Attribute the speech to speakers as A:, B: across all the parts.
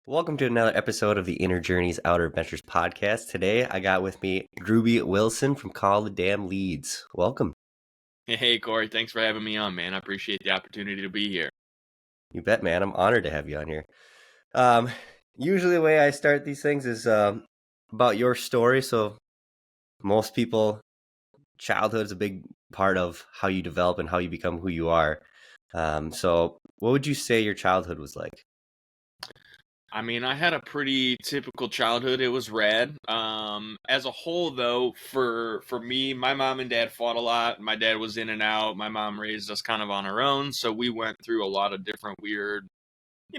A: Welcome to another episode of the Inner Journeys Outer Adventures podcast. Today, I got with me Drewbie Wilson from Call the Damn Leads. Welcome.
B: Hey, Corey. Thanks for having me on, man. I appreciate the opportunity to be here.
A: You bet, man. I'm honored to have you on here. Usually the way I start these things is about your story. So most people, childhood is a big part of how you develop and how you become who you are. So what would you say your childhood was like?
B: I mean, I had a pretty typical childhood. It was rad. As a whole, though, for me, my mom and dad fought a lot. My dad was in and out. My mom raised us kind of on her own, so we went through a lot of different weird,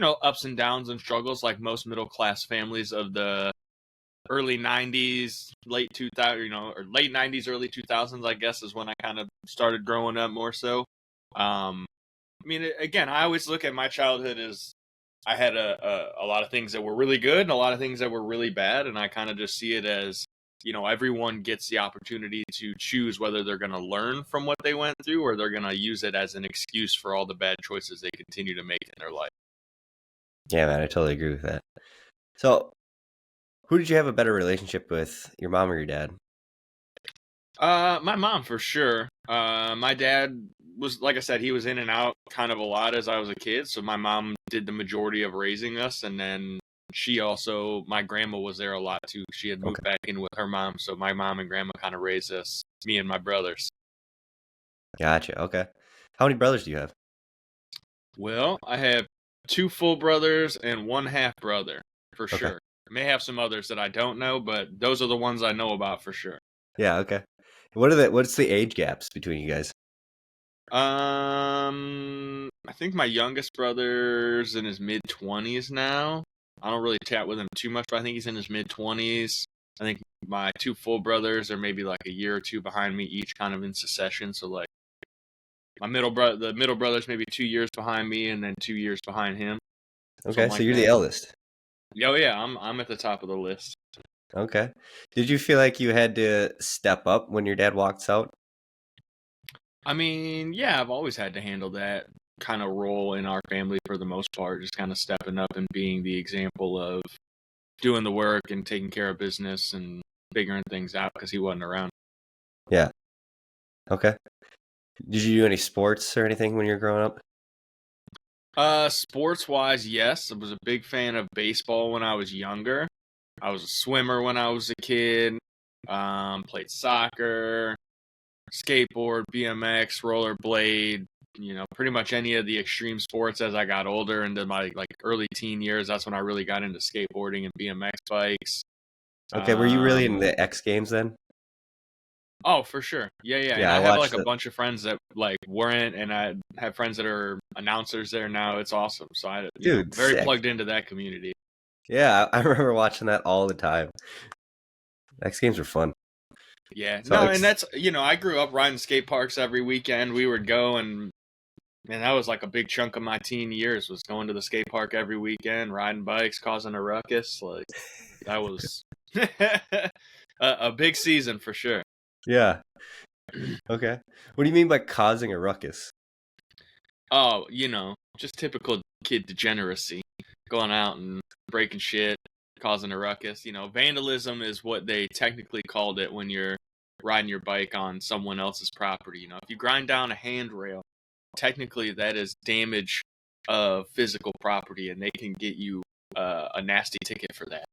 B: ups and downs and struggles, like most middle class families of the early '90s, late 2000, or late '90s, early 2000s. I guess is when I kind of started growing up more so. Again, I always look at my childhood as I had a lot of things that were really good and a lot of things that were really bad. And I kind of just see it as, everyone gets the opportunity to choose whether they're going to learn from what they went through or they're going to use it as an excuse for all the bad choices they continue to make in their life.
A: Yeah, man, I totally agree with that. So who did you have a better relationship with, your mom or your dad?
B: My mom, for sure. My dad was, like I said, he was in and out kind of a lot as I was a kid. So my mom did the majority of raising us. And then my grandma was there a lot too. She had moved back in with her mom. So my mom and grandma kind of raised us, me and my brothers.
A: Gotcha. Okay. How many brothers do you have?
B: Well, I have 2 full brothers and 1 half brother, for
A: Okay.
B: sure. I may have some others that I don't know, but those are the ones I know about for sure.
A: Yeah, okay. What's the age gaps between you guys?
B: I think my youngest brother's in his mid-20s now. I don't really chat with him too much, but I think he's in his mid-20s. I think my 2 full brothers are maybe like a year or 2 behind me, each kind of in succession. So like the middle brother's maybe 2 years behind me, and then 2 years behind him.
A: Okay, so
B: Like
A: you're
B: that.
A: the eldest.
B: Oh yeah, I'm at the top of the list.
A: Okay. Did you feel like you had to step up when your dad walks out?
B: I mean, yeah, I've always had to handle that kind of role in our family for the most part, just kind of stepping up and being the example of doing the work and taking care of business and figuring things out because he wasn't around.
A: Yeah. Okay. Did you do any sports or anything when you were growing up?
B: Sports wise, yes. I was a big fan of baseball when I was younger. I was a swimmer when I was a kid. Played soccer, skateboard, BMX, rollerblade, pretty much any of the extreme sports as I got older into my early teen years. That's when I really got into skateboarding and BMX bikes.
A: Okay, were you really in the X Games then?
B: Oh, for sure. Yeah. And
A: Yeah,
B: I
A: I
B: have
A: watched
B: a
A: it.
B: bunch of friends that weren't, and I have friends that are announcers there now. It's awesome. So
A: Dude,
B: very
A: sick.
B: plugged into that community.
A: Yeah, I remember watching that all the time. X Games were fun.
B: Yeah.
A: So
B: No, and that's, I grew up riding skate parks every weekend. We would go, and man, that was like a big chunk of my teen years, was going to the skate park every weekend, riding bikes, causing a ruckus. Like that was a big season for sure.
A: Yeah. Okay. What do you mean by causing a ruckus?
B: Oh, just typical kid degeneracy, going out and breaking shit, causing a ruckus. Vandalism is what they technically called it when you're riding your bike on someone else's property. If you grind down a handrail, technically that is damage of physical property, and they can get you a nasty ticket for that.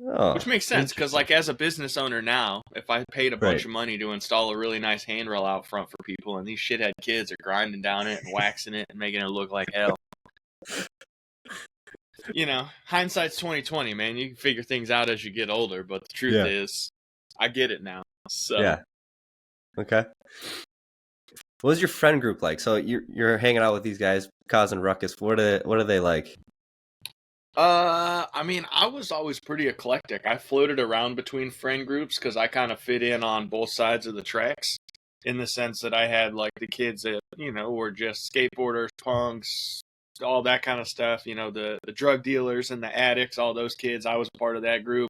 A: Oh,
B: Which makes sense, because as a business owner now, if I paid a bunch of money to install a really nice handrail out front for people, and these shithead kids are grinding down it and waxing it and making it look like hell. Hindsight's 2020, man. You can figure things out as you get older, but the truth is, I get it now. So
A: yeah. Okay. What was your friend group like? So you're hanging out with these guys causing ruckus. What are they like?
B: I was always pretty eclectic. I floated around between friend groups because I kind of fit in on both sides of the tracks, in the sense that I had the kids that, were just skateboarders, punks, all that kind of stuff, the drug dealers and the addicts, all those kids. I was part of that group.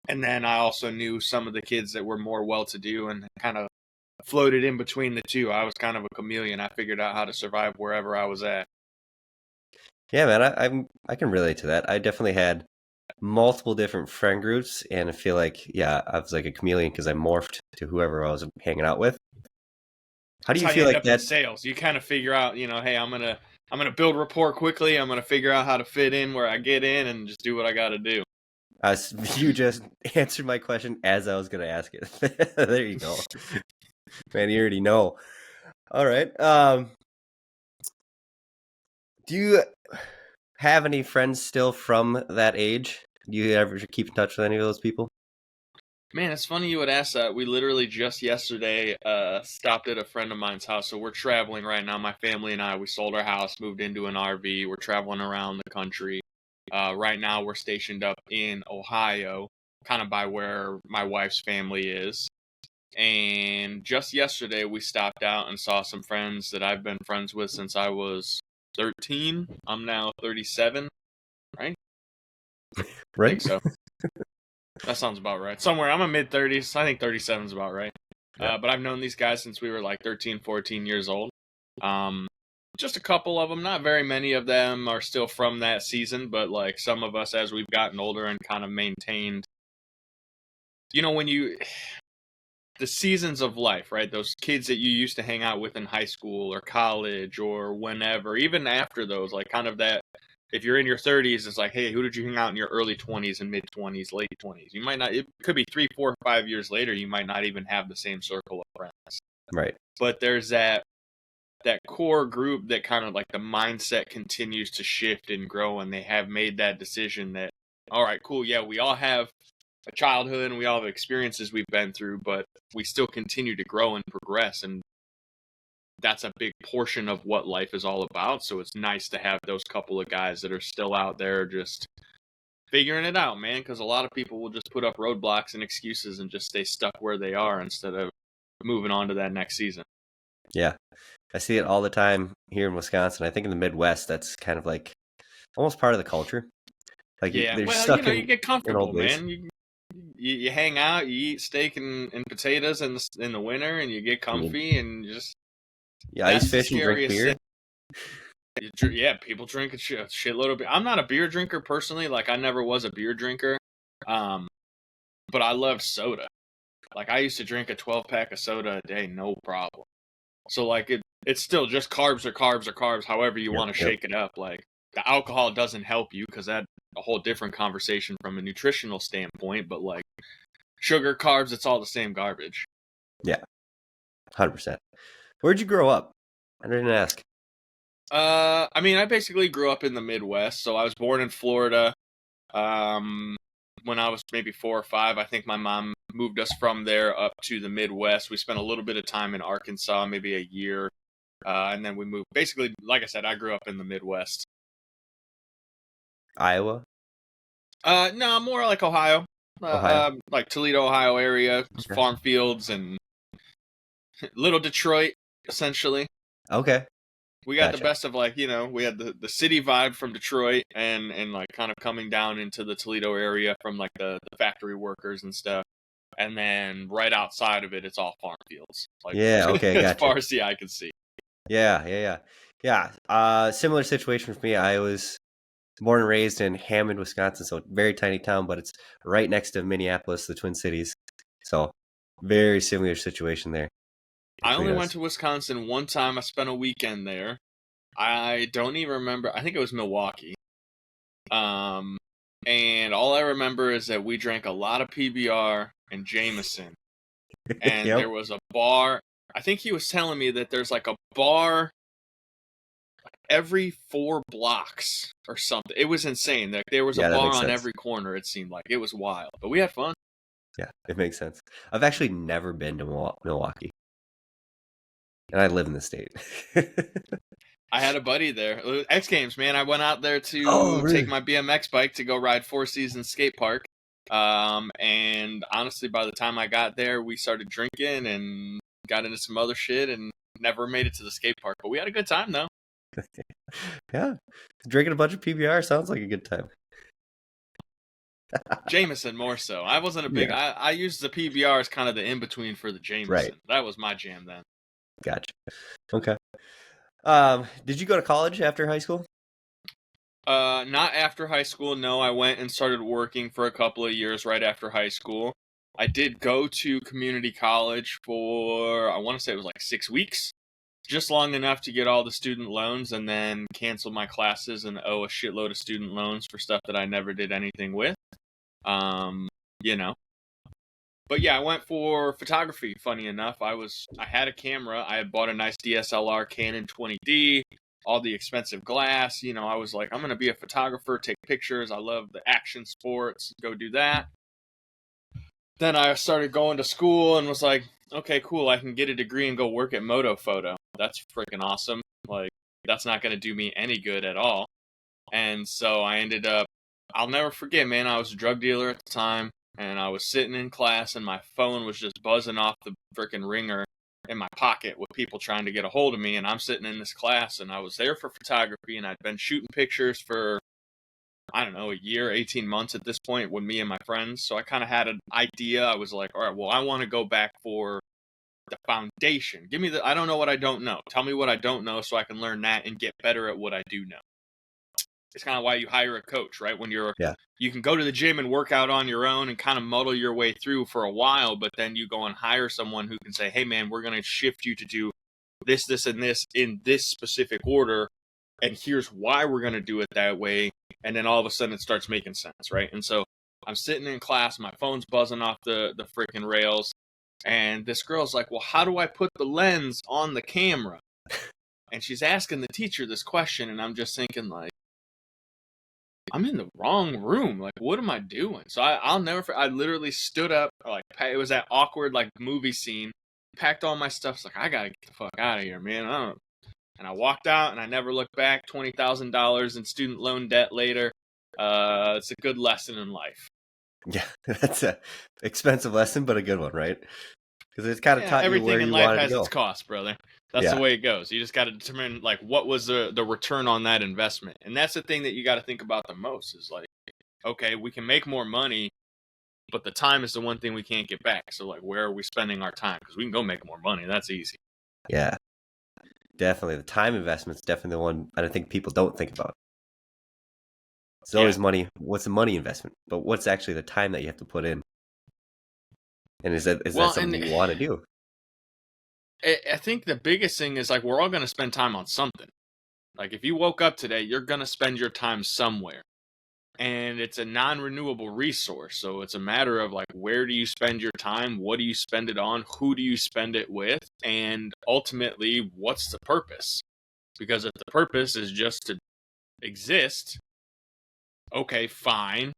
B: And then I also knew some of the kids that were more well-to-do and kind of floated in between the two. I was kind of a chameleon. I figured out how to survive wherever I was at.
A: Yeah, man, I can relate to that. I definitely had multiple different friend groups, and I feel like, yeah, I was like a chameleon because I morphed to whoever I was hanging out with. How do
B: That's
A: you
B: how you
A: feel
B: end
A: like
B: up in
A: that?
B: sales. You kind of figure out, hey, I'm gonna build rapport quickly. I'm gonna figure out how to fit in where I get in and just do what I got to do.
A: You just answered my question as I was going to ask it. There you go, man. You already know. All right. Do you have any friends still from that age? Do you ever keep in touch with any of those people?
B: Man, it's funny you would ask that. We literally just yesterday stopped at a friend of mine's house. So we're traveling right now. My family and I, we sold our house, moved into an RV. We're traveling around the country. Right now, we're stationed up in Ohio, kind of by where my wife's family is. And just yesterday, we stopped out and saw some friends that I've been friends with since I was 13. I'm now 37, right? I think
A: Right.
B: so. That sounds about right. Somewhere, I'm a mid 30s. I think 37 is about right.
A: Yeah.
B: But I've known these guys since we were like 13, 14 years old. Um, just a couple of them, not very many of them are still from that season, but like some of us as we've gotten older and kind of maintained, when the seasons of life, right? Those kids that you used to hang out with in high school or college or whenever, even after those, like kind of that. If you're in your 30s, it's like, hey, who did you hang out in your early 20s and mid 20s, late 20s? You might not. It could be 3, 4, 5 years later. You might not even have the same circle of friends.
A: Right.
B: But there's that core group that kind of like the mindset continues to shift and grow, and they have made that decision that, all right, cool, yeah, we all have a childhood and we all have experiences we've been through, but we still continue to grow and progress, and that's a big portion of what life is all about. So it's nice to have those couple of guys that are still out there just figuring it out, man, because a lot of people will just put up roadblocks and excuses and just stay stuck where they are instead of moving on to that next season.
A: Yeah. I see it all the time here in Wisconsin. I think in the Midwest, that's kind of like almost part of the culture. Like
B: Yeah,
A: they're
B: well,
A: stuck
B: you get
A: in
B: comfortable,
A: old ways.
B: man. You hang out, you eat steak and potatoes in the winter, and you get
A: And
B: comfy, and just
A: you ice
B: that's the
A: fish and drink
B: scariest
A: beer.
B: thing. Yeah, people drink a shitload of beer. I'm not a beer drinker personally. Like I never was a beer drinker, um, but I love soda. Like I used to drink a 12 pack of soda a day, no problem. So like it's still just carbs or carbs or carbs, however you
A: Yep.
B: want to
A: Yep.
B: shake it up. Like the alcohol doesn't help you because that's a whole different conversation from a nutritional standpoint. But like sugar, carbs, it's all the same garbage.
A: Yeah. 100%. Where'd you grow up? I didn't ask.
B: I mean, I basically grew up in the Midwest, so I was born in Florida. Um, when I was maybe 4 or 5, I think my mom moved us from there up to the Midwest. We spent a little bit of time in Arkansas, maybe a year, and then we moved. Basically, like I said, I grew up in the Midwest.
A: Iowa?
B: No, more like Ohio,
A: Ohio?
B: like Toledo, Ohio area,
A: Okay.
B: farm fields and little Detroit, essentially.
A: Okay.
B: We got the
A: Gotcha.
B: best of like, we had the city vibe from Detroit and like kind of coming down into the Toledo area from like the factory workers and stuff. And then right outside of it, it's all farm fields, like
A: Yeah. Okay.
B: as
A: Gotcha.
B: far as the eye can see.
A: Yeah. Yeah. Yeah. Yeah. Similar situation for me. I was born and raised in Hammond, Wisconsin, so very tiny town, but it's right next to Minneapolis, the Twin Cities. So very similar situation there
B: I
A: between
B: only went
A: us.
B: to Wisconsin one time. I spent a weekend there. I don't even remember. I think it was Milwaukee. Um, and all I remember is that we drank a lot of PBR and Jameson. And
A: Yep.
B: there was a bar. I think he was telling me that there's like a bar every 4 blocks or something. It was insane. Like there was a
A: Yeah, that
B: bar
A: makes
B: on
A: sense.
B: every corner. It seemed like it was wild, but we had fun.
A: Yeah, it makes sense. I've actually never been to Milwaukee, and I live in the state.
B: I had a buddy there. X Games, man. I went out there
A: Oh,
B: to take
A: really?
B: my BMX bike to go ride Four Seasons skate park. And honestly, by the time I got there, we started drinking and got into some other shit and never made it to the skate park. But we had a good time though.
A: Yeah, drinking a bunch of PBR sounds like a good time.
B: Jameson more so. I wasn't a big.
A: Yeah,
B: I used the PBR as kind of the in between for the
A: right.
B: Jameson. That was my jam then.
A: Gotcha. Okay. Did you go to college after high school?
B: Not after high school. No, I went and started working for a couple of years right after high school. I did go to community college for, I want to say it was like 6 weeks, just long enough to get all the student loans and then cancel my classes and owe a shitload of student loans for stuff that I never did anything with. Um, you know. But yeah, I went for photography. Funny enough, I had a camera. I had bought a nice DSLR Canon 20D, all the expensive glass. I was like, I'm gonna be a photographer, take pictures. I love the action sports. Go do that. Then I started going to school and was like, okay, cool. I can get a degree and go work at Moto Photo. That's freaking awesome. Like, that's not gonna do me any good at all. And so I ended up. I'll never forget, man. I was a drug dealer at the time. And I was sitting in class and my phone was just buzzing off the freaking ringer in my pocket with people trying to get a hold of me. And I'm sitting in this class and I was there for photography and I'd been shooting pictures for, I don't know, a year, 18 months at this point with me and my friends. So I kind of had an idea. I was like, all right, well, I want to go back for the foundation. Give me I don't know what I don't know. Tell me what I don't know so I can learn that and get better at what I do know. It's kind of why you hire a coach, right? When you can go to the gym and work out on your own and kind of muddle your way through for a while, but then you go and hire someone who can say, hey man, we're going to shift you to do this, this, and this in this specific order. And here's why we're going to do it that way. And then all of a sudden it starts making sense, right? And so I'm sitting in class, my phone's buzzing off the freaking rails. And this girl's like, well, how do I put the lens on the camera? And she's asking the teacher this question. And I'm just thinking like, I'm in the wrong room. Like, what am I doing? So I'll never. I literally stood up. Like, it was that awkward like movie scene. Packed all my stuff. It's like, I gotta get the fuck out of here, man. And I walked out, and I never looked back. $20,000 in student loan debt later. It's a good lesson in life.
A: Yeah, that's a expensive lesson, but a good one, right? Because it's kind of taught you where you wanted to go.
B: Everything in life has its cost, brother. That's the way it goes. You just got to determine like what was the return on that investment, and that's the thing that you got to think about the most. Is like, okay, we can make more money, but the time is the one thing we can't get back. So like, where are we spending our time? Because we can go make more money. That's easy.
A: Yeah, definitely. The time investment's definitely the one I think people don't think about. It's always money. What's the money investment? But what's actually the time that you have to put in? And is that something you want to do?
B: I think the biggest thing is like we're all going to spend time on something. Like if you woke up today, you're going to spend your time somewhere. And it's a non-renewable resource. So it's a matter of like, where do you spend your time? What do you spend it on? Who do you spend it with? And ultimately, what's the purpose? Because if the purpose is just to exist, okay, fine.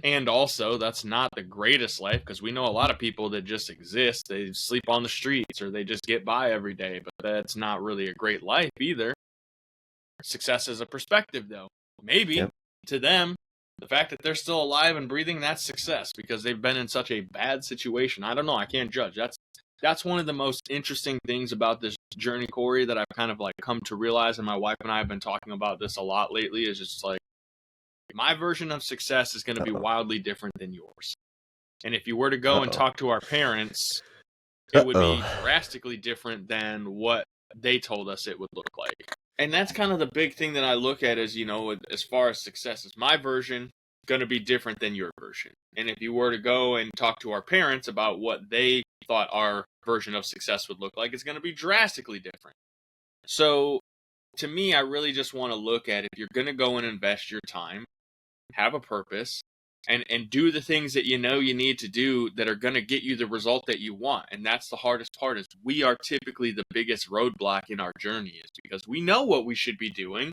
B: And also, that's not the greatest life because we know a lot of people that just exist. They sleep on the streets or they just get by every day, but that's not really a great life either. Success is a perspective, though. Maybe to them, the fact that they're still alive and breathing, that's success because they've been in such a bad situation. I don't know. I can't judge. That's one of the most interesting things about this journey, Corey, that I've kind of like come to realize, and my wife and I have been talking about this a lot lately, is just like, my version of success is going to be wildly different than yours. And if you were to go and talk to our parents, it would be drastically different than what they told us it would look like. And that's kind of the big thing that I look at is, as far as success is my version going to be different than your version. And if you were to go and talk to our parents about what they thought our version of success would look like, it's going to be drastically different. So to me, I really just want to look at if you're going to go and invest your time, have a purpose, and do the things that you know you need to do that are going to get you the result that you want. And that's the hardest part is we are typically the biggest roadblock in our journey is because we know what we should be doing,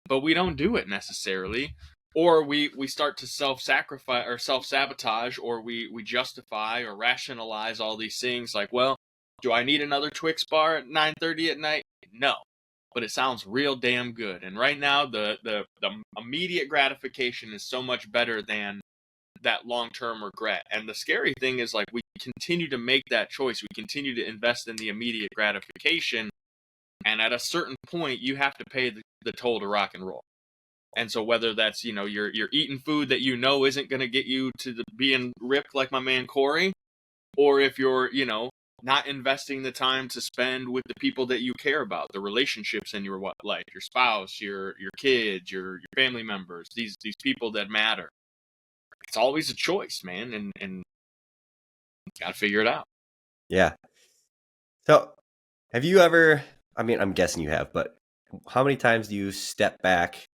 B: but we don't do it necessarily. Or we start to self-sacrifice or self-sabotage, or we justify or rationalize all these things like, well, do I need another Twix bar at 9:30 at night? No. But it sounds real damn good. And right now, the immediate gratification is so much better than that long-term regret. And the scary thing is, like, we continue to make that choice. We continue to invest in the immediate gratification. And at a certain point, you have to pay the toll to rock and roll. And so whether that's, you're eating food that isn't going to get you to being ripped like my man Corey, or if you're, not investing the time to spend with the people that you care about, the relationships in your life, your spouse, your kids, your family members, these people that matter. It's always a choice, man, and got to figure it out.
A: Yeah. So, have you ever, I mean, I'm guessing you have, but how many times do you step back,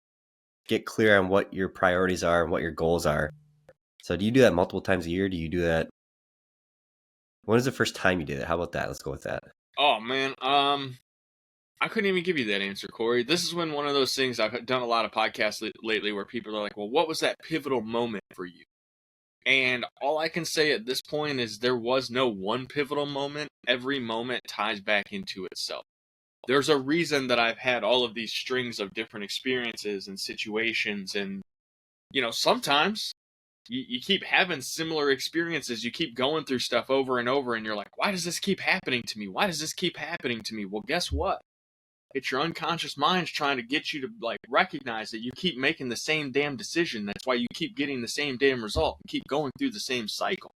A: get clear on what your priorities are and what your goals are? So, do you do that multiple times a year? Do you do that? When was the first time you did it? How about that? Let's go with that.
B: Oh man, I couldn't even give you that answer, Corey. This is when one of those things, I've done a lot of podcasts lately where people are like, well, what was that pivotal moment for you? And all I can say at this point is there was no one pivotal moment. Every moment ties back into itself. There's a reason that I've had all of these strings of different experiences and situations. And, sometimes you keep having similar experiences. You keep going through stuff over and over. And you're like, why does this keep happening to me? Why does this keep happening to me? Well, guess what? It's your unconscious mind's trying to get you to recognize that you keep making the same damn decision. That's why you keep getting the same damn result and keep going through the same cycle.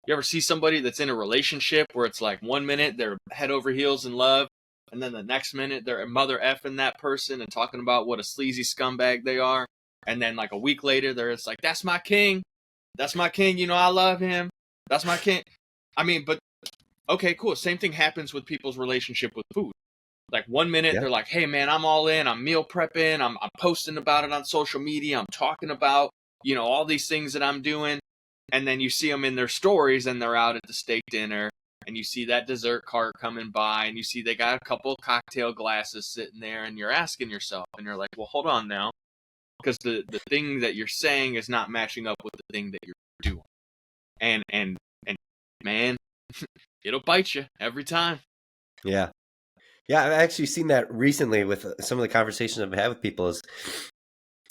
B: You ever see somebody that's in a relationship where it's like 1 minute they're head over heels in love, and then the next minute they're mother effing that person and talking about what a sleazy scumbag they are, and then like a week later it's like, that's my king, I love him, that's my king. I mean, but okay, cool. Same thing happens with people's relationship with food. Like 1 minute they're like, hey man, I'm all in, I'm meal prepping, I'm posting about it on social media, I'm talking about, all these things that I'm doing. And then you see them in their stories and they're out at the steak dinner and you see that dessert cart coming by and you see they got a couple of cocktail glasses sitting there and you're asking yourself and you're like, well, hold on now. Because the thing that you're saying is not matching up with the thing that you're doing. And man, it'll bite you every time.
A: Yeah. Yeah, I've actually seen that recently with some of the conversations I've had with people is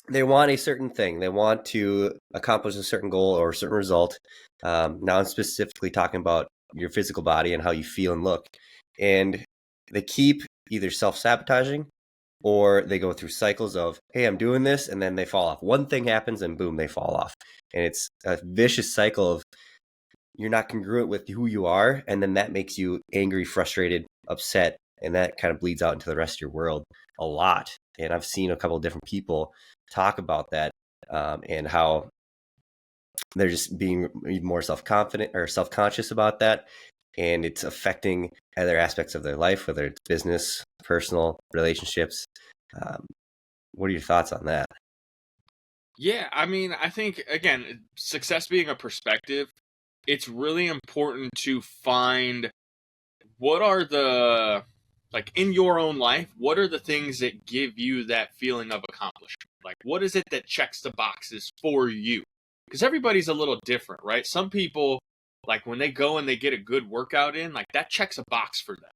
A: they want a certain thing. They want to accomplish a certain goal or a certain result. Now I'm specifically talking about your physical body and how you feel and look. And they keep either self-sabotaging or they go through cycles of, hey, I'm doing this, and then they fall off. One thing happens and boom, they fall off. And it's a vicious cycle of you're not congruent with who you are, and then that makes you angry, frustrated, upset, and that kind of bleeds out into the rest of your world a lot. And I've seen a couple of different people talk about that and how they're just being more self-confident or self-conscious about that. And it's affecting other aspects of their life, whether it's business, personal, relationships. What are your thoughts on that?
B: Yeah, I mean, I think, again, success being a perspective, it's really important to find what are the, like in your own life, what are the things that give you that feeling of accomplishment? Like, what is it that checks the boxes for you? Because everybody's a little different, right? Some people, like when they go and they get a good workout in, like that checks a box for them.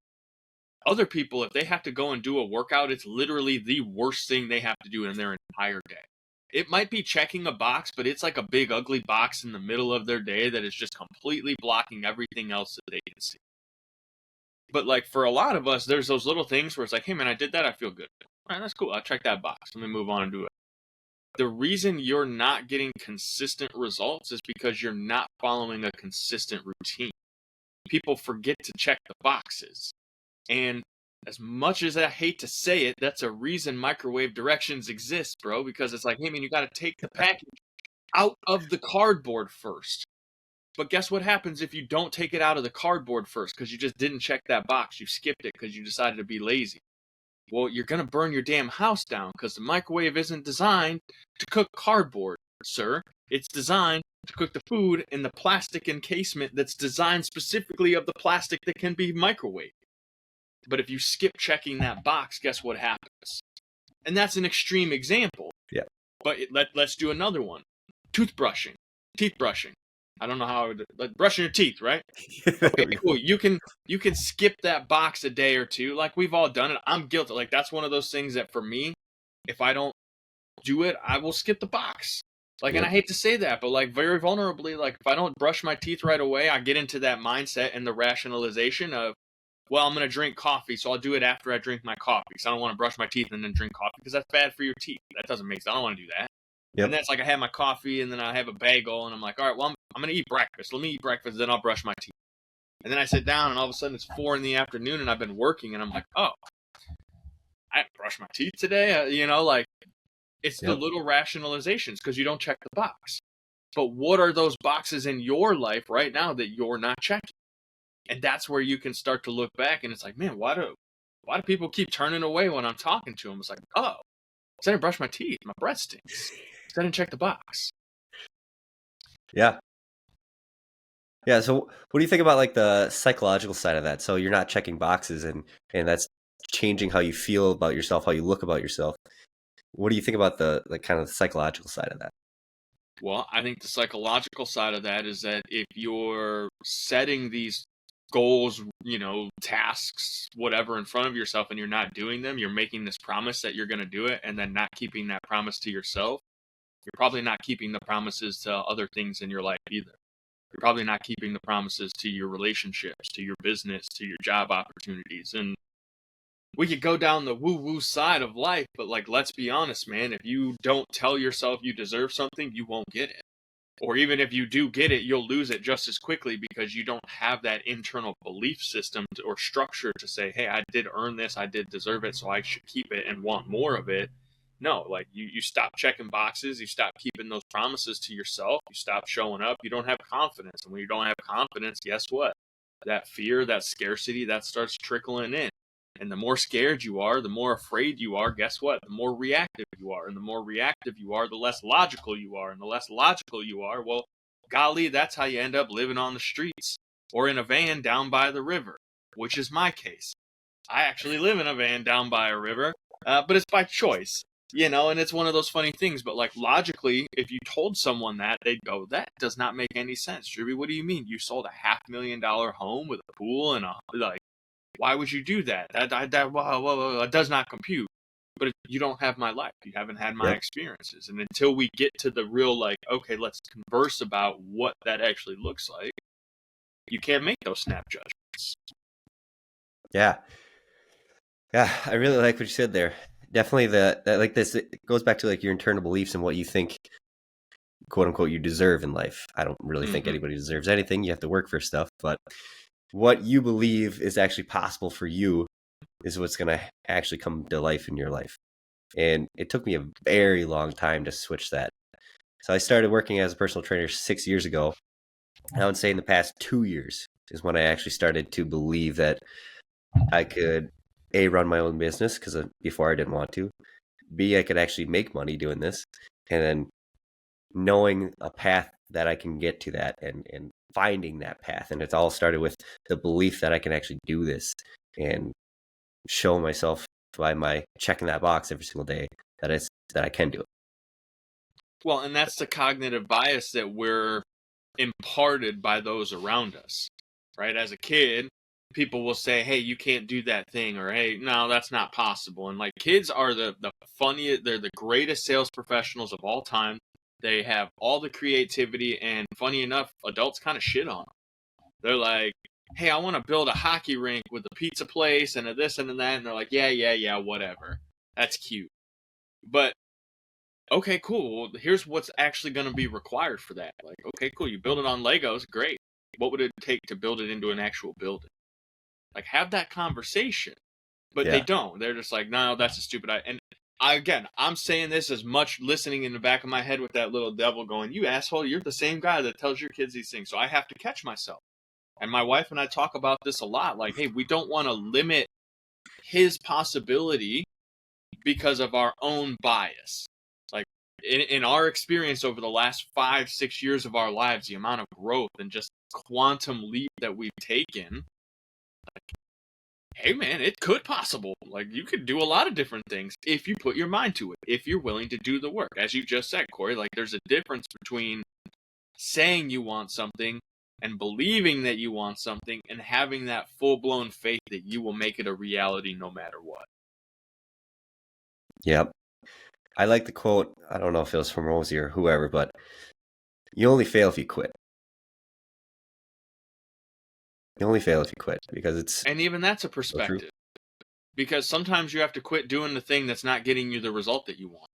B: Other people, if they have to go and do a workout, it's literally the worst thing they have to do in their entire day. It might be checking a box, but it's like a big ugly box in the middle of their day that is just completely blocking everything else that they can see. But like for a lot of us, there's those little things where it's like, hey man, I did that, I feel good. All right, that's cool. I'll check that box. Let me move on and do it. The reason you're not getting consistent results is because you're not following a consistent routine. People forget to check the boxes. And as much as I hate to say it, that's a reason microwave directions exist, bro, because it's like, hey man, you got to take the package out of the cardboard first. But guess what happens if you don't take it out of the cardboard first because you just didn't check that box? You skipped it because you decided to be lazy. Well, you're going to burn your damn house down because the microwave isn't designed to cook cardboard, sir. It's designed to cook the food in the plastic encasement that's designed specifically of the plastic that can be microwaved. But if you skip checking that box, guess what happens? And that's an extreme example.
A: Yeah.
B: But let's do another one. Toothbrushing, teeth brushing. I don't know how I would, like brushing your teeth, right? Okay, cool. You can skip that box a day or two. Like we've all done it. I'm guilty. Like that's one of those things that for me, if I don't do it, I will skip the box. Like, and I hate to say that, but like very vulnerably, like if I don't brush my teeth right away, I get into that mindset and the rationalization of, well, I'm going to drink coffee, so I'll do it after I drink my coffee. Because I don't want to brush my teeth and then drink coffee because that's bad for your teeth. That doesn't make sense. I don't want to do that. Yep. And that's like I have my coffee and then I have a bagel and I'm like, all right, well, I'm going to eat breakfast. Let me eat breakfast, then I'll brush my teeth. And then I sit down, and all of a sudden it's 4 in the afternoon, and I've been working, and I'm like, oh, I didn't brush my teeth today. Like, it's the
A: Yep.
B: little rationalizations because you don't check the box. But what are those boxes in your life right now that you're not checking? And that's where you can start to look back, and it's like, man, why do people keep turning away when I'm talking to them? It's like, oh, I didn't brush my teeth. My breath stinks. I didn't check the box.
A: Yeah. Yeah. So what do you think about like the psychological side of that? So you're not checking boxes and that's changing how you feel about yourself, how you look about yourself. What do you think about the kind of the psychological side of that?
B: Well, I think the psychological side of that is that if you're setting these goals, tasks, whatever in front of yourself and you're not doing them, you're making this promise that you're going to do it and then not keeping that promise to yourself. You're probably not keeping the promises to other things in your life either. You're probably not keeping the promises to your relationships, to your business, to your job opportunities. And we could go down the woo-woo side of life, but like, let's be honest, man, if you don't tell yourself you deserve something, you won't get it. Or even if you do get it, you'll lose it just as quickly because you don't have that internal belief system or structure to say, hey, I did earn this, I did deserve it, so I should keep it and want more of it. No, like you stop checking boxes, you stop keeping those promises to yourself, you stop showing up, you don't have confidence. And when you don't have confidence, guess what? That fear, that scarcity, that starts trickling in. And the more scared you are, the more afraid you are, guess what? The more reactive you are. And the more reactive you are, the less logical you are. And the less logical you are, well, golly, that's how you end up living on the streets or in a van down by the river, which is my case. I actually live in a van down by a river, but it's by choice, and it's one of those funny things. But like logically, if you told someone that, they'd go, that does not make any sense. Drewbie, what do you mean? You sold a $500,000 home with a pool and why would you do that? That does not compute. But you don't have my life. You haven't had my experiences. And until we get to the real, okay, let's converse about what that actually looks like, you can't make those snap judgments.
A: Yeah. Yeah, I really like what you said there. Definitely that like this, it goes back to like your internal beliefs and what you think, quote unquote, you deserve in life. I don't really think anybody deserves anything. You have to work for stuff, but what you believe is actually possible for you is what's going to actually come to life in your life. And it took me a very long time to switch that. So I started working as a personal trainer 6 years ago. I would say in the past 2 years is when I actually started to believe that I could A, run my own business, because before I didn't want to. B, I could actually make money doing this. And then knowing a path that I can get to that and finding that path. And it's all started with the belief that I can actually do this and show myself by my checking that box every single day that I can do it.
B: Well, and that's the cognitive bias that we're imparted by those around us, right? As a kid, people will say, hey, you can't do that thing, or hey, no, that's not possible. And like, kids are the funniest, they're the greatest sales professionals of all time. They have all the creativity, and funny enough, adults kind of shit on them. They're like, hey, I want to build a hockey rink with a pizza place and a this and a that. And they're like, yeah, whatever. That's cute. But, okay, cool. Well, here's what's actually going to be required for that. Like, okay, cool. You build it on Legos. Great. What would it take to build it into an actual building? Like, have that conversation. But they don't. They're just like, no, that's a stupid idea. And again, I'm saying this as much listening in the back of my head with that little devil going, you asshole, you're the same guy that tells your kids these things. So I have to catch myself. And my wife and I talk about this a lot. Like, hey, we don't want to limit his possibility because of our own bias. Like, in our experience over the last 5-6 years of our lives, the amount of growth and just quantum leap that we've taken, like, hey man, it could possible. Like, you could do a lot of different things if you put your mind to it, if you're willing to do the work. As you just said, Corey, like, there's a difference between saying you want something and believing that you want something and having that full-blown faith that you will make it a reality no matter what.
A: Yep. I like the quote, I don't know if it was from Rosie or whoever, but you only fail if you quit. You only fail if you quit, because it's...
B: And even that's a perspective. Because sometimes you have to quit doing the thing that's not getting you the result that you want.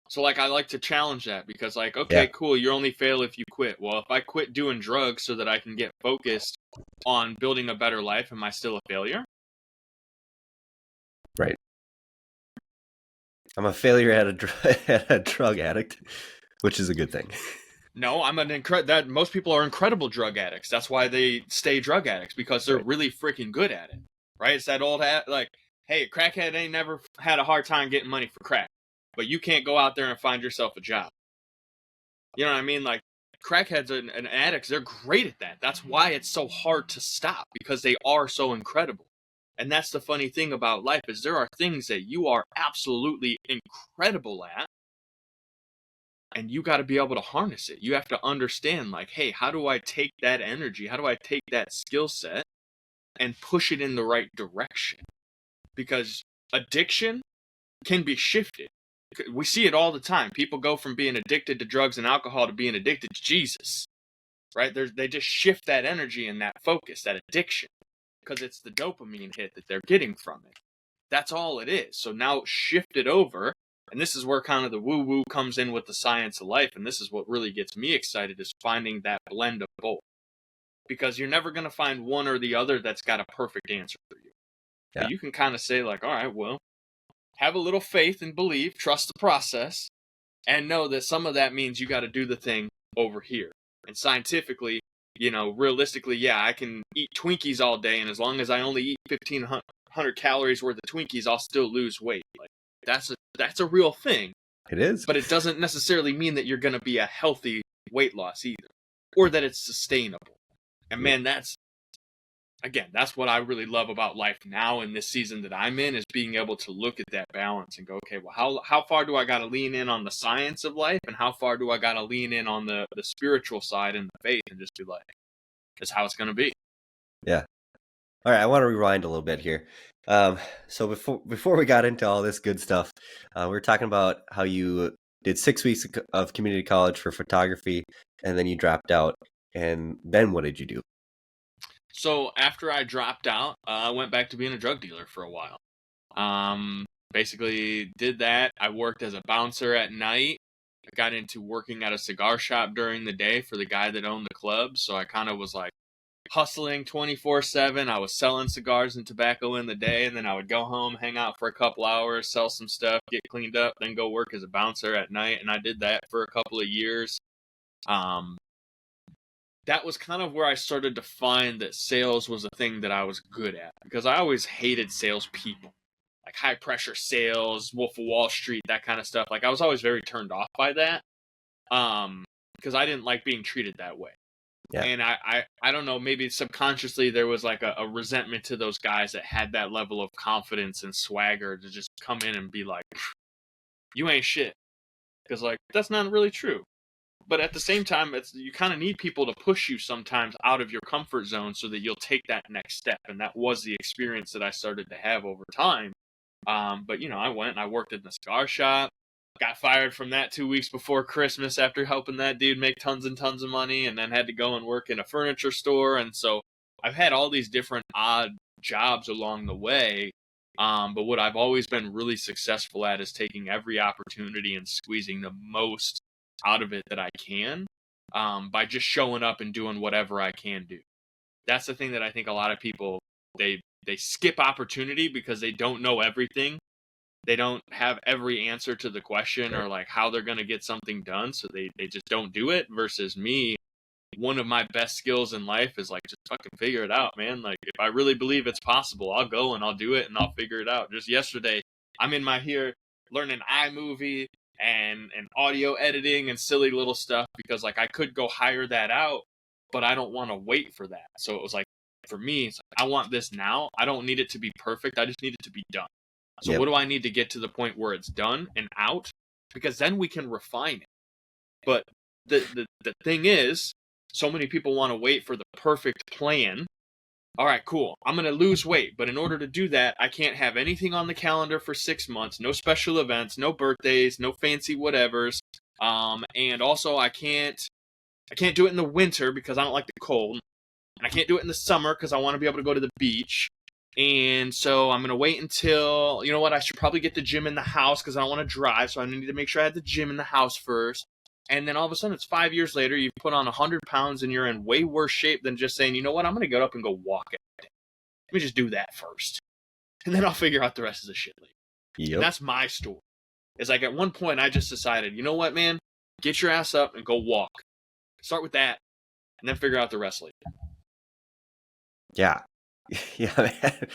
B: So, like, I like to challenge that because, like, okay, cool, you only fail if you quit? Well, if I quit doing drugs so that I can get focused on building a better life, am I still a failure?
A: Right. I'm a failure at a drug addict, which is a good thing.
B: No, I'm that most people are incredible drug addicts. That's why they stay drug addicts, because they're really freaking good at it. Right? It's that old like, hey, a crackhead ain't never had a hard time getting money for crack, but you can't go out there and find yourself a job. You know what I mean? Like, crackheads and addicts, they're great at that. That's why it's so hard to stop, because they are so incredible. And that's the funny thing about life, is there are things that you are absolutely incredible at, and you got to be able to harness it. You have to understand, like, hey, how do I take that energy? How do I take that skill set and push it in the right direction? Because addiction can be shifted. We see it all the time. People go from being addicted to drugs and alcohol to being addicted to Jesus, right? They just shift that energy and that focus, that addiction, because it's the dopamine hit that they're getting from it. That's all it is. So now shift it over, and this is where kind of the woo-woo comes in with the science of life, and this is what really gets me excited, is finding that blend of both. Because you're never going to find one or the other that's got a perfect answer for you. Yeah. But you can kind of say, like, all right, well, have a little faith and believe, trust the process, and know that some of that means you got to do the thing over here. And scientifically, you know, realistically, yeah, I can eat Twinkies all day, and as long as I only eat 1,500 calories worth of Twinkies, I'll still lose weight. Like, that's a real thing.
A: It is.
B: But it doesn't necessarily mean that you're going to be a healthy weight loss either, or that it's sustainable. And man, that's what I really love about life now in this season that I'm in, is being able to look at that balance and go, okay, well, how far do I got to lean in on the science of life, and how far do I got to lean in on the spiritual side and the faith, and just be like, that's how it's going to be.
A: Yeah. All right, I want to rewind a little bit here. So before we got into all this good stuff, we were talking about how you did 6 weeks of community college for photography, and then you dropped out. And then what did you do?
B: So after I dropped out, I went back to being a drug dealer for a while. Basically did that. I worked as a bouncer at night. I got into working at a cigar shop during the day for the guy that owned the club. So I kind of was like hustling 24/7. I was selling cigars and tobacco in the day, and then I would go home, hang out for a couple hours, sell some stuff, get cleaned up, then go work as a bouncer at night. And I did that for a couple of years. That was kind of where I started to find that sales was a thing that I was good at, because I always hated salespeople, like high pressure sales, Wolf of Wall Street, that kind of stuff. Like, I was always very turned off by that, because I didn't like being treated that way. Yeah. And I don't know, maybe subconsciously there was like a resentment to those guys that had that level of confidence and swagger to just come in and be like, you ain't shit. Because, like, that's not really true. But at the same time, you kind of need people to push you sometimes out of your comfort zone so that you'll take that next step. And that was the experience that I started to have over time. But, you know, I went and I worked in the cigar shop, got fired from that 2 weeks before Christmas after helping that dude make tons and tons of money, and then had to go and work in a furniture store. And so I've had all these different odd jobs along the way. But what I've always been really successful at is taking every opportunity and squeezing the most out of it that I can, by just showing up and doing whatever I can do. That's the thing that I think a lot of people, they skip opportunity because they don't know everything. They don't have every answer to the question, or like how they're going to get something done. So they just don't do it. Versus me, one of my best skills in life is like, just fucking figure it out, man. Like, if I really believe it's possible, I'll go and I'll do it and I'll figure it out. Just yesterday, I'm in my here learning iMovie and audio editing and silly little stuff, because like I could go hire that out, but I don't want to wait for that. So it was like, for me, it's like, I want this now. I don't need it to be perfect. I just need it to be done. So what do I need to get to the point where it's done and out? Because then we can refine it. But the thing is, so many people want to wait for the perfect plan. All right, cool. I'm going to lose weight, but in order to do that, I can't have anything on the calendar for 6 months, no special events, no birthdays, no fancy whatevers. And also I can't do it in the winter because I don't like the cold. And I can't do it in the summer because I want to be able to go to the beach. And so I'm going to wait until, you know what, I should probably get the gym in the house because I don't want to drive. So I need to make sure I have the gym in the house first. And then all of a sudden it's 5 years later, you've put on 100 pounds and you're in way worse shape than just saying, you know what, I'm going to get up and go walk it. Let me just do that first. And then I'll figure out the rest of the shit later.
A: Yep.
B: And that's my story. It's like at one point I just decided, you know what, man, get your ass up and go walk. Start with that and then figure out the rest later.
A: Yeah. Yeah, man.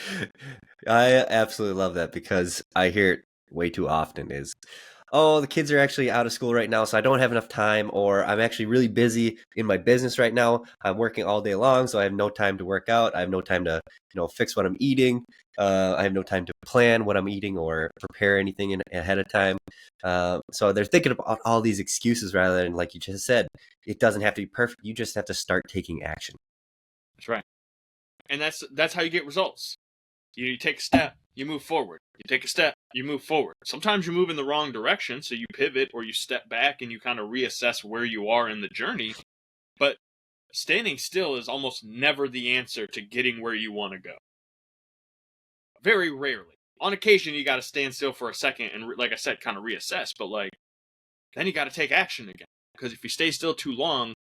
A: I absolutely love that because I hear it way too often is, oh, the kids are actually out of school right now, so I don't have enough time, or I'm actually really busy in my business right now. I'm working all day long, so I have no time to work out. I have no time to, fix what I'm eating. I have no time to plan what I'm eating or prepare anything ahead of time. So they're thinking about all these excuses rather than, like you just said, it doesn't have to be perfect. You just have to start taking action.
B: That's right. And that's how you get results. You take a step, you move forward. You take a step, you move forward. Sometimes you move in the wrong direction, so you pivot or you step back and you kind of reassess where you are in the journey. But standing still is almost never the answer to getting where you want to go. Very rarely. On occasion, you got to stand still for a second and, like I said, kind of reassess. But then you got to take action again. Because if you stay still too long,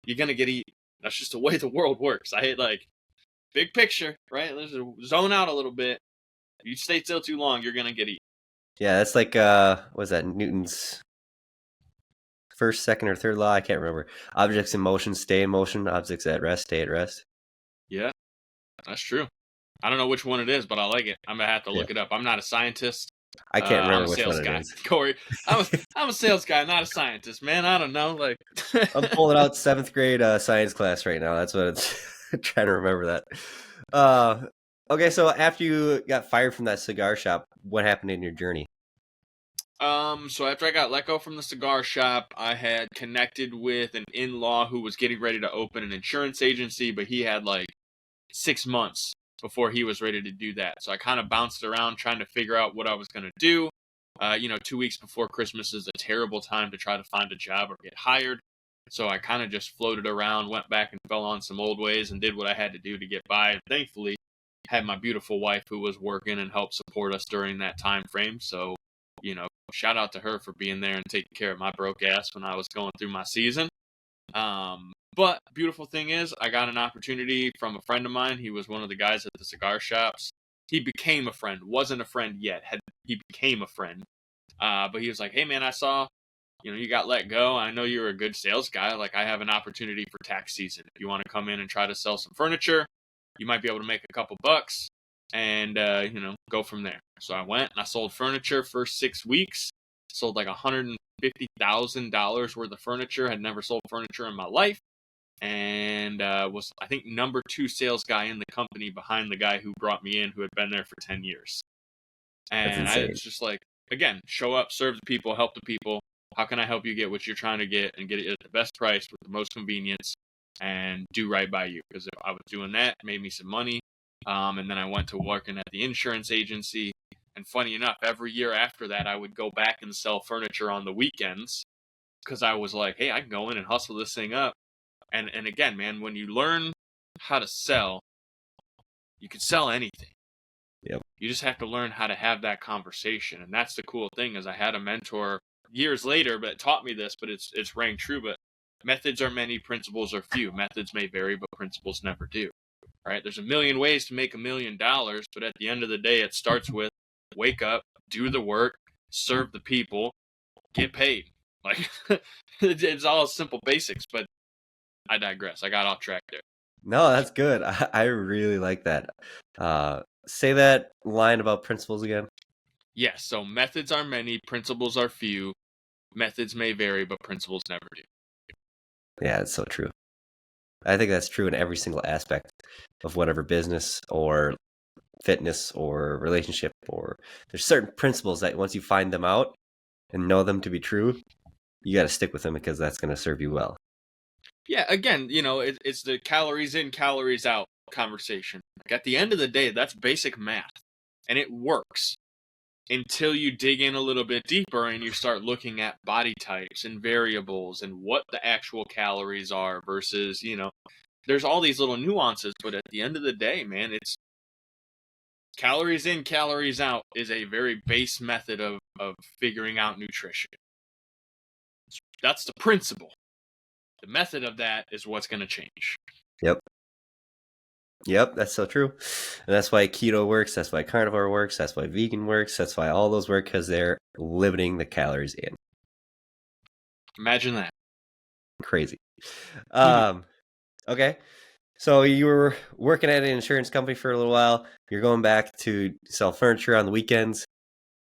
B: you're going to get eaten. That's just the way the world works. I hate, big picture, right? Let's zone out a little bit. If you stay still too long, you're going to get eaten.
A: Yeah, that's like, what was that, Newton's first, second, or third law? I can't remember. Objects in motion stay in motion. Objects at rest stay at rest.
B: Yeah, that's true. I don't know which one it is, but I like it. I'm going to have to look it up. I'm not a scientist.
A: I can't remember which one
B: it
A: is.
B: Corey, I'm a sales guy, not a scientist, man. I don't know.
A: I'm pulling out 7th grade science class right now. That's what it's trying to remember that. Okay, so after you got fired from that cigar shop, what happened in your journey?
B: So after I got let go from the cigar shop, I had connected with an in-law who was getting ready to open an insurance agency, but he had 6 months before he was ready to do that. So I kind of bounced around trying to figure out what I was going to do. 2 weeks before Christmas is a terrible time to try to find a job or get hired. So I kind of just floated around, went back and fell on some old ways and did what I had to do to get by. And thankfully, had my beautiful wife who was working and helped support us during that time frame. So, shout out to her for being there and taking care of my broke ass when I was going through my season. But beautiful thing is, I got an opportunity from a friend of mine. He was one of the guys at the cigar shops. He became a friend. Wasn't a friend yet. He became a friend. But he was like, hey, man, I saw, you got let go. I know you're a good sales guy. I have an opportunity for tax season. If you want to come in and try to sell some furniture, you might be able to make a couple bucks and, go from there. So I went and I sold furniture for 6 weeks. Sold $150,000 worth of furniture. Had never sold furniture in my life. And was, I think, number 2 sales guy in the company behind the guy who brought me in, who had been there for 10 years. And I was just again, show up, serve the people, help the people. How can I help you get what you're trying to get and get it at the best price with the most convenience and do right by you? Because if I was doing that, it made me some money. And then I went to working at the insurance agency. And funny enough, every year after that, I would go back and sell furniture on the weekends because I was like, hey, I can go in and hustle this thing up. And again, man, when you learn how to sell, you can sell anything.
A: Yep.
B: You just have to learn how to have that conversation. And that's the cool thing is I had a mentor years later, but taught me this, but it's rang true. But methods are many, principles are few. Methods may vary, but principles never do. Right? There's a million ways to make $1 million, but at the end of the day, it starts with wake up, do the work, serve the people, get paid. It's all simple basics, but I digress. I got off track there.
A: No, that's good. I really like that. Say that line about principles again.
B: Yes, so methods are many, principles are few. Methods may vary, but principles never do.
A: Yeah, it's so true. I think that's true in every single aspect of whatever business or fitness or relationship, or there's certain principles that once you find them out and know them to be true, you got to stick with them because that's going to serve you well.
B: Yeah, again, it's the calories in, calories out conversation. At the end of the day, that's basic math, and it works until you dig in a little bit deeper and you start looking at body types and variables and what the actual calories are versus, there's all these little nuances, but at the end of the day, man, it's calories in, calories out is a very base method of figuring out nutrition. That's the principle. The method of that is what's going to change.
A: Yep, that's so true. And that's why keto works. That's why carnivore works. That's why vegan works. That's why all those work, because they're limiting the calories in.
B: Imagine that.
A: Crazy. Okay. So you were working at an insurance company for a little while. You're going back to sell furniture on the weekends.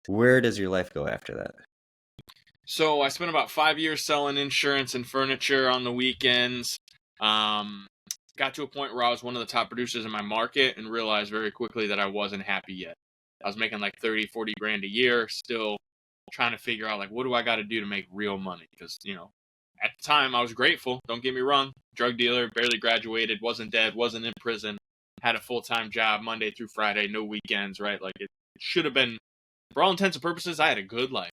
A: Where does your life go after that?
B: So I spent about 5 years selling insurance and furniture on the weekends. Got to a point where I was one of the top producers in my market and realized very quickly that I wasn't happy yet. I was making like 30, 40 grand a year, still trying to figure out, like, what do I got to do to make real money? Because, at the time I was grateful. Don't get me wrong. Drug dealer, barely graduated, wasn't dead, wasn't in prison, had a full-time job Monday through Friday, no weekends, right? Like, it should have been, for all intents and purposes, I had a good life,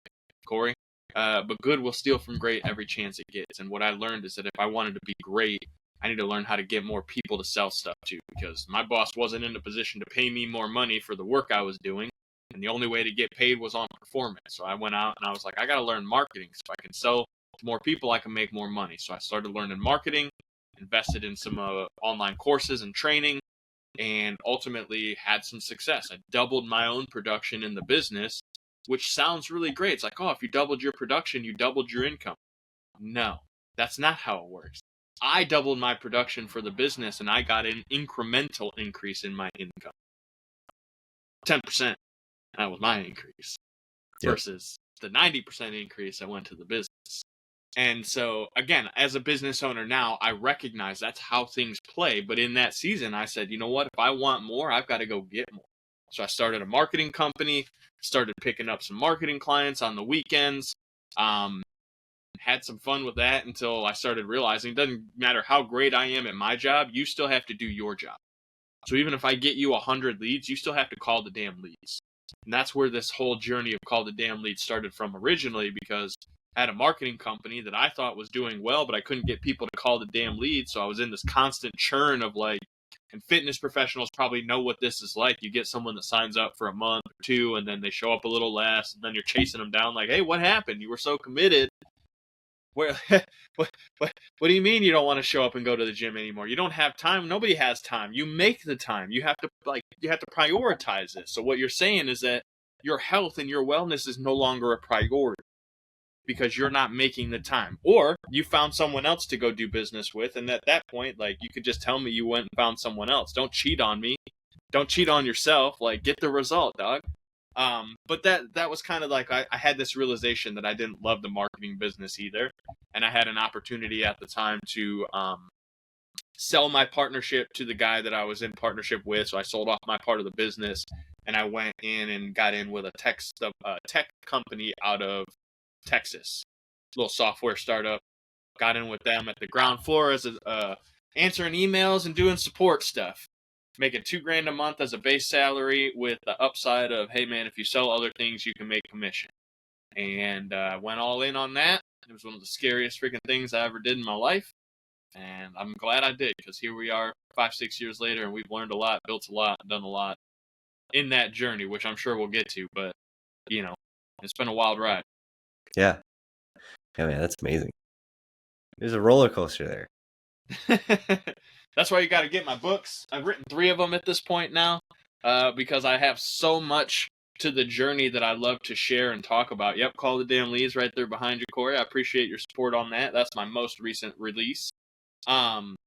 B: Corey. But good will steal from great every chance it gets. And what I learned is that if I wanted to be great, I need to learn how to get more people to sell stuff to, because my boss wasn't in a position to pay me more money for the work I was doing. And the only way to get paid was on performance. So I went out and I was like, I got to learn marketing. So if I can sell to more people, I can make more money. So I started learning marketing, invested in some online courses and training, and ultimately had some success. I doubled my own production in the business, which sounds really great. It's like, oh, if you doubled your production, you doubled your income. No, that's not how it works. I doubled my production for the business, and I got an incremental increase in my income. 10%, that was my increase, versus the 90% increase that went to the business. And so, again, as a business owner now, I recognize that's how things play. But in that season, I said, you know what? If I want more, I've got to go get more. So I started a marketing company, started picking up some marketing clients on the weekends, had some fun with that until I started realizing it doesn't matter how great I am at my job, you still have to do your job. So even if I get you 100 leads, you still have to call the damn leads. And that's where this whole journey of call the damn leads started from originally, because I had a marketing company that I thought was doing well, but I couldn't get people to call the damn leads. So I was in this constant churn of like, and fitness professionals probably know what this is like. You get someone that signs up for a month or two, and then they show up a little less, and then you're chasing them down like, hey, what happened? You were so committed. Where, what do you mean you don't want to show up and go to the gym anymore? You don't have time. Nobody has time. You make the time. You have to prioritize this. So what you're saying is that your health and your wellness is no longer a priority because you're not making the time. Or you found someone else to go do business with, and at that point, like, you could just tell me you went and found someone else. Don't cheat on me. Don't cheat on yourself. Like, get the result, dog. But that was kind of like, I had this realization that I didn't love the marketing business either. And I had an opportunity at the time to sell my partnership to the guy that I was in partnership with. So I sold off my part of the business, and I went in and got in with a tech company out of Texas, little software startup. Got in with them at the ground floor as answering emails and doing support stuff. Making $2,000 a month as a base salary with the upside of, hey man, if you sell other things, you can make commission. And I went all in on that. It was one of the scariest freaking things I ever did in my life. And I'm glad I did, because here we are 5-6 years later, and we've learned a lot, built a lot, done a lot in that journey, which I'm sure we'll get to. But, it's been a wild ride.
A: Yeah. Yeah, man, that's amazing. There's a roller coaster
B: there. That's why you got to get my books. I've written 3 of them at this point now, because I have so much to the journey that I love to share and talk about. Yep, Call the Damn Leads right there behind you, Corey. I appreciate your support on that. That's my most recent release. And,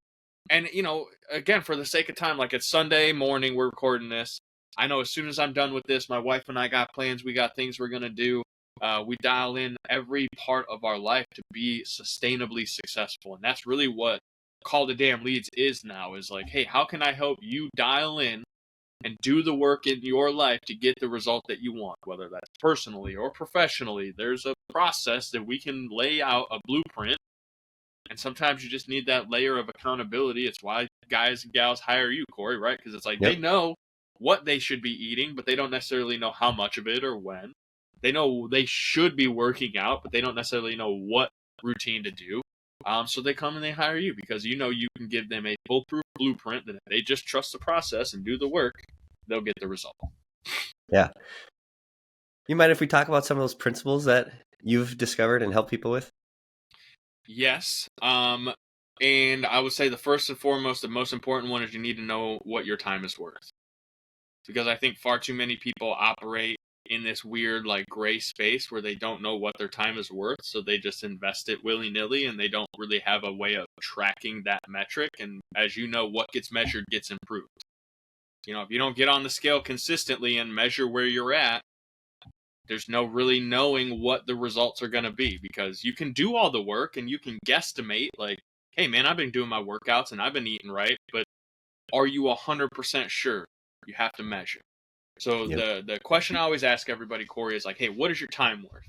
B: again, for the sake of time, like, it's Sunday morning, we're recording this. I know as soon as I'm done with this, my wife and I got plans. We got things we're going to do. We dial in every part of our life to be sustainably successful. And that's really what Call the Damn Leads is now, is like, hey, how can I help you dial in and do the work in your life to get the result that you want, whether that's personally or professionally. There's a process that we can lay out, a blueprint, and sometimes you just need that layer of accountability. It's why guys and gals hire you, Corey, right? Because it's like, They know what they should be eating, but they don't necessarily know how much of it or when. They know they should be working out, but they don't necessarily know what routine to do. So they come and they hire you because you can give them a foolproof blueprint that if they just trust the process and do the work, they'll get the result.
A: Yeah. You mind if we talk about some of those principles that you've discovered and helped people with?
B: Yes. And I would say the first and foremost, the most important one is you need to know what your time is worth. Because I think far too many people operate in this weird, like, gray space where they don't know what their time is worth, so they just invest it willy-nilly, and they don't really have a way of tracking that metric. And as you know, what gets measured gets improved. If you don't get on the scale consistently and measure where you're at, there's no really knowing what the results are going to be, because you can do all the work and you can guesstimate, like, hey man, I've been doing my workouts and I've been eating right, but are you 100% sure? You have to measure. So
A: Yep.
B: the question I always ask everybody, Corey, is like, hey, what is your time worth?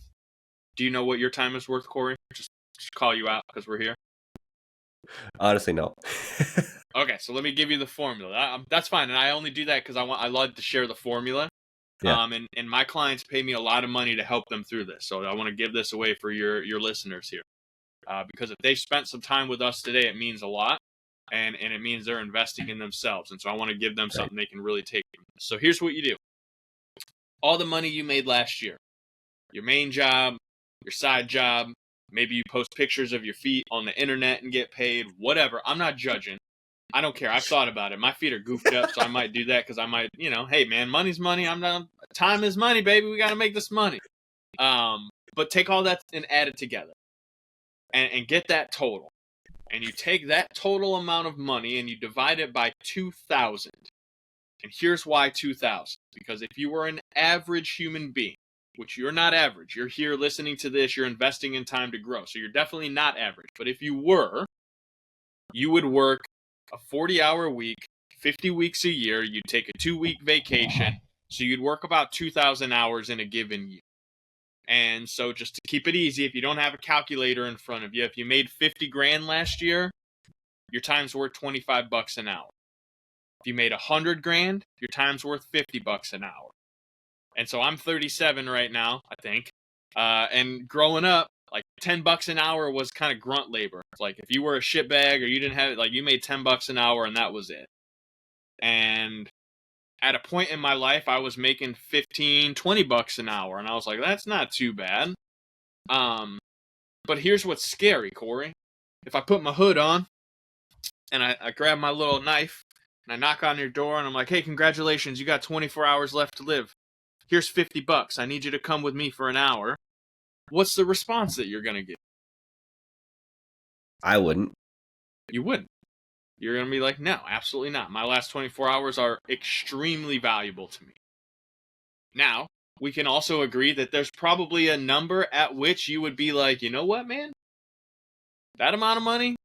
B: Do you know what your time is worth, Corey? Just call you out because we're here.
A: Honestly, no.
B: Okay, so let me give you the formula. That's fine, and I only do that because I love to share the formula.
A: Yeah.
B: And my clients pay me a lot of money to help them through this, so I want to give this away for your listeners here, because if they spent some time with us today, it means a lot, and it means they're investing in themselves, and so I want to give them something they can really take from this. So here's what you do: all the money you made last year, your main job, your side job, maybe you post pictures of your feet on the internet and get paid, whatever. I'm not judging. I don't care. I've thought about it. My feet are goofed up, so I might do that because I might, hey man, money's money. Time is money, baby. We got to make this money. But take all that and add it together and get that total. And you take that total amount of money and you divide it by 2,000. And here's why 2,000. Because if you were an average human being, which you're not average, you're here listening to this, you're investing in time to grow. So you're definitely not average. But if you were, you would work a 40-hour week, 50 weeks a year. You'd take a 2-week vacation. So you'd work about 2,000 hours in a given year. And so just to keep it easy, if you don't have a calculator in front of you, if you made 50 grand last year, your time's worth $25 an hour. If you made 100 grand, your time's worth $50 an hour. And so I'm 37 right now, I think. And growing up, like $10 an hour was kind of grunt labor. It's like if you were a shitbag or you didn't have it, like you made $10 an hour and that was it. And at a point in my life, I was making $15-20 an hour, and I was like, that's not too bad. But here's what's scary, Corey. If I put my hood on and I grab my little knife and I knock on your door and I'm like, hey, congratulations, you got 24 hours left to live. Here's $50. I need you to come with me for an hour. What's the response that you're going to get?
A: I wouldn't.
B: You wouldn't. You're going to be like, no, absolutely not. My last 24 hours are extremely valuable to me. Now, we can also agree that there's probably a number at which you would be like, you know what, man? That amount of money,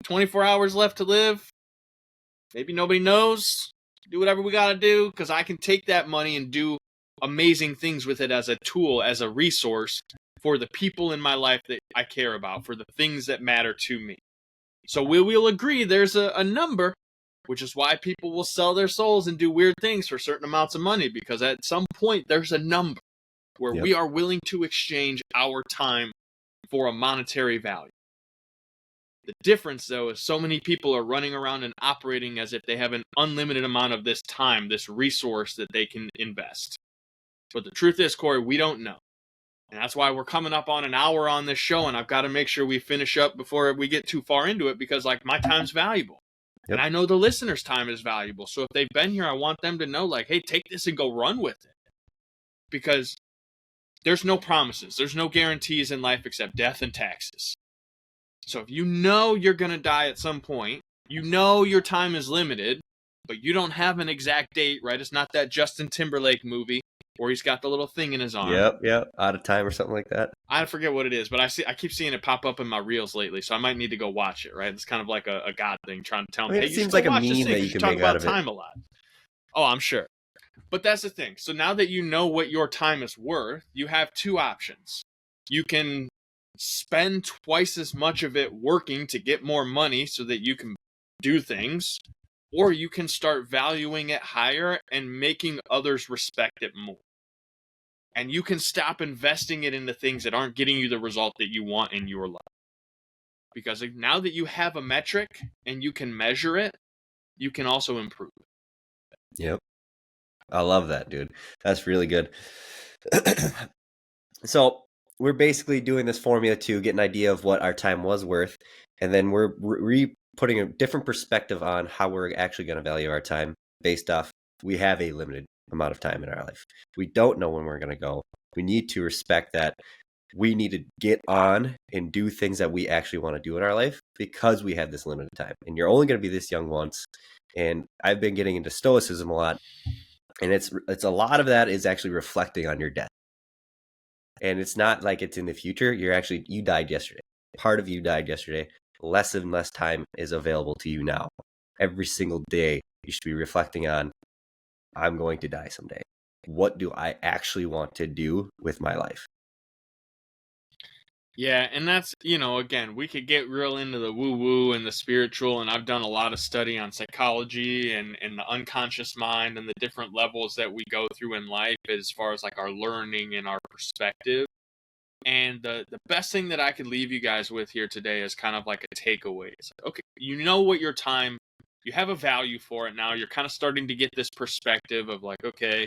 B: 24 hours left to live, maybe nobody knows. Do whatever we got to do, because I can take that money and do amazing things with it as a tool, as a resource for the people in my life that I care about, for the things that matter to me. So we will agree there's a number, which is why people will sell their souls and do weird things for certain amounts of money, because at some point there's a number where we are willing to exchange our time for a monetary value. The difference, though, is so many people are running around and operating as if they have an unlimited amount of this time, this resource that they can invest. But the truth is, Corey, we don't know. And that's why we're coming up on an hour on this show, and I've got to make sure we finish up before we get too far into it, because, like, my time's valuable. Yep. And I know the listeners' time is valuable. So if they've been here, I want them to know, like, hey, take this and go run with it. Because there's no promises. There's no guarantees in life except death and taxes. So if you know you're going to die at some point, you know your time is limited, but you don't have an exact date, right? It's not that Justin Timberlake movie where he's got the little thing in his arm.
A: Yep. Out of time or something like that.
B: I forget what it is, but I keep seeing it pop up in my reels lately, so I might need to go watch it, right? It's kind of like a God thing, trying to tell me, hey,
A: it seems like a meme that you can
B: talk
A: make
B: about
A: out of
B: time
A: it.
B: a lot. Oh, I'm sure. But that's the thing. So now that you know what your time is worth, you have two options. You can spend twice as much of it working to get more money so that you can do things, or you can start valuing it higher and making others respect it more. And you can stop investing it into things that aren't getting you the result that you want in your life. Because now that you have a metric and you can measure it, you can also improve it.
A: Yep. I love that, dude. That's really good. So we're basically doing this formula to get an idea of what our time was worth, and then we're putting a different perspective on how we're actually going to value our time based off we have a limited amount of time in our life. We don't know when we're going to go. We need to respect that we need to get on and do things that we actually want to do in our life because we have this limited time. And you're only going to be this young once. And I've been getting into stoicism a lot. And it's a lot of that is actually reflecting on your death. And it's not like it's in the future. You died yesterday. Part of you died yesterday. Less and less time is available to you now. Every single day, you should be reflecting on, I'm going to die someday. What do I actually want to do with my life?
B: Yeah, and that's, again, we could get real into the woo-woo and the spiritual, and I've done a lot of study on psychology and the unconscious mind and the different levels that we go through in life as far as like our learning and our perspective. And the best thing that I could leave you guys with here today is kind of like a takeaway. It's like, okay, you know what your time, you have a value for it now. You're kind of starting to get this perspective of like, okay,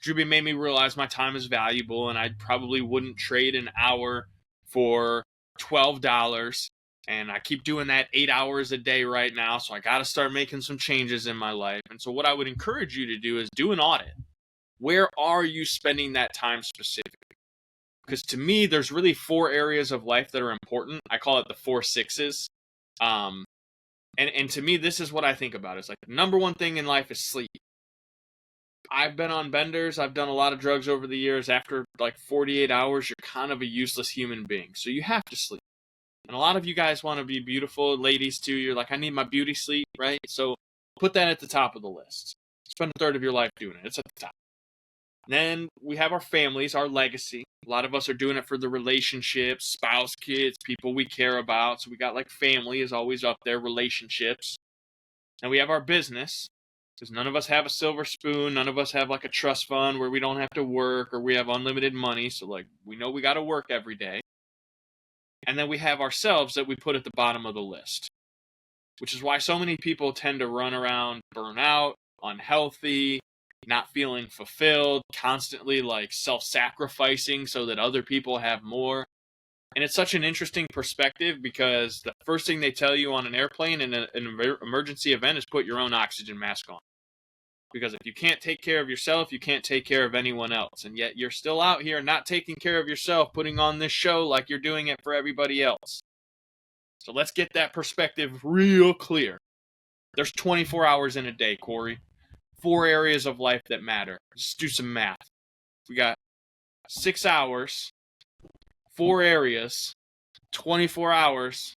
B: Drewbie made me realize my time is valuable, and I probably wouldn't trade an hour for $12, and I keep doing that 8 hours a day right now, so I got to start making some changes in my life. And so what I would encourage you to do is do an audit. Where are you spending that time specifically? Because to me, there's really 4 areas of life that are important. I call it the 4 sixes. And to me, this is what I think about. It's like the number one thing in life is sleep. I've been on benders. I've done a lot of drugs over the years. After like 48 hours, you're kind of a useless human being. So you have to sleep. And a lot of you guys want to be beautiful. Ladies too. You're like, I need my beauty sleep, right? So put that at the top of the list. Spend a third of your life doing it. It's at the top. Then we have our families, our legacy. A lot of us are doing it for the relationships, spouse, kids, people we care about. So we got like family is always up there, relationships. And we have our business. Because none of us have a silver spoon. None of us have like a trust fund where we don't have to work or we have unlimited money. So like we know we got to work every day. And then we have ourselves that we put at the bottom of the list, which is why so many people tend to run around burnout, unhealthy, not feeling fulfilled, constantly like self-sacrificing so that other people have more. And it's such an interesting perspective because the first thing they tell you on an airplane in an emergency event is put your own oxygen mask on. Because if you can't take care of yourself, you can't take care of anyone else. And yet you're still out here not taking care of yourself, putting on this show like you're doing it for everybody else. So let's get that perspective real clear. There's 24 hours in a day, Corey. 4 areas of life that matter. Let's do some math. We got 6 hours, 4 areas, 24 hours.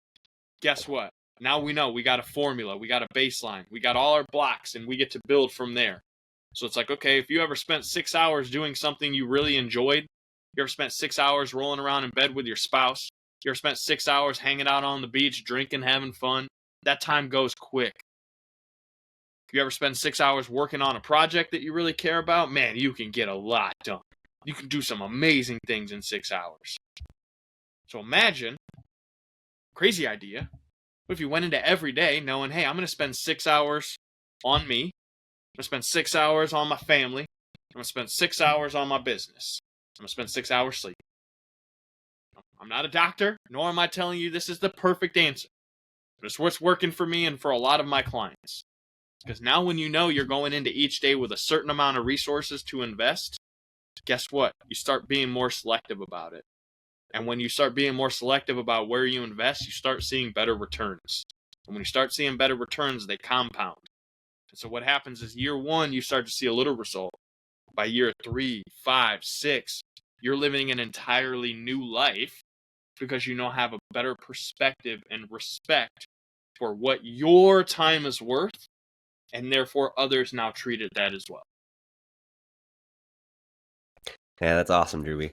B: Guess what? Now we know we got a formula, we got a baseline, we got all our blocks, and we get to build from there. So it's like, okay, if you ever spent 6 hours doing something you really enjoyed, you ever spent 6 hours rolling around in bed with your spouse, you ever spent 6 hours hanging out on the beach, drinking, having fun, that time goes quick. If you ever spend 6 hours working on a project that you really care about, man, you can get a lot done. You can do some amazing things in 6 hours. So imagine, crazy idea, what if you went into every day knowing, hey, I'm going to spend 6 hours on me, I'm going to spend 6 hours on my family, I'm going to spend 6 hours on my business, I'm going to spend 6 hours sleeping. I'm not a doctor, nor am I telling you this is the perfect answer. But it's what's working for me and for a lot of my clients. Because now when you know you're going into each day with a certain amount of resources to invest, guess what? You start being more selective about it. And when you start being more selective about where you invest, you start seeing better returns. And when you start seeing better returns, they compound. And so what happens is year 1, you start to see a little result. By year 3, 5, 6, you're living an entirely new life because you now have a better perspective and respect for what your time is worth, and therefore others now treat it that as well.
A: Yeah, that's awesome, Drewbie.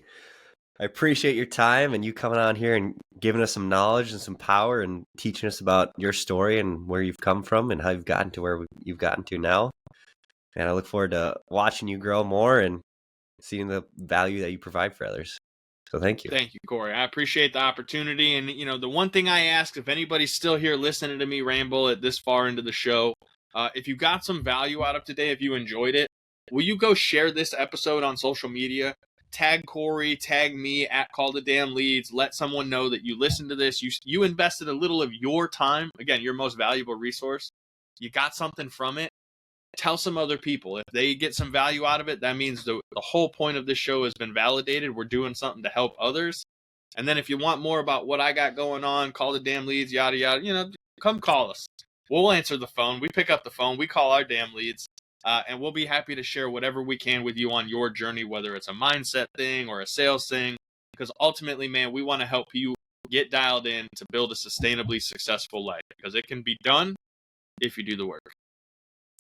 A: I appreciate your time and you coming on here and giving us some knowledge and some power and teaching us about your story and where you've come from and how you've gotten to where you've gotten to now. And I look forward to watching you grow more and seeing the value that you provide for others. So thank you.
B: Thank you, Corey. I appreciate the opportunity. And, the one thing I ask, if anybody's still here listening to me ramble at this far into the show, if you got some value out of today, if you enjoyed it, will you go share this episode on social media? tag Corey, tag me at Call the Damn Leads. Let someone know that you listened to this. You invested a little of your time. Again, your most valuable resource. You got something from it. Tell some other people. If they get some value out of it, that means the whole point of this show has been validated. We're doing something to help others. And then if you want more about what I got going on, Call the Damn Leads, yada, yada, come call us. We'll answer the phone. We pick up the phone. We call our damn leads. And we'll be happy to share whatever we can with you on your journey, whether it's a mindset thing or a sales thing. Because ultimately, man, we want to help you get dialed in to build a sustainably successful life. Because it can be done if you do the work.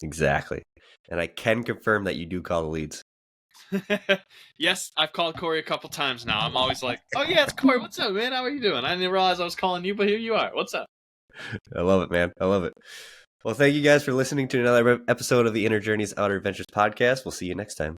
A: Exactly. And I can confirm that you do call the leads.
B: Yes, I've called Corey a couple times now. I'm always like, oh, yeah, it's Corey. What's up, man? How are you doing? I didn't realize I was calling you, but here you are. What's up?
A: I love it, man. I love it. Well, thank you guys for listening to another episode of the Inner Journeys Outer Adventures podcast. We'll see you next time.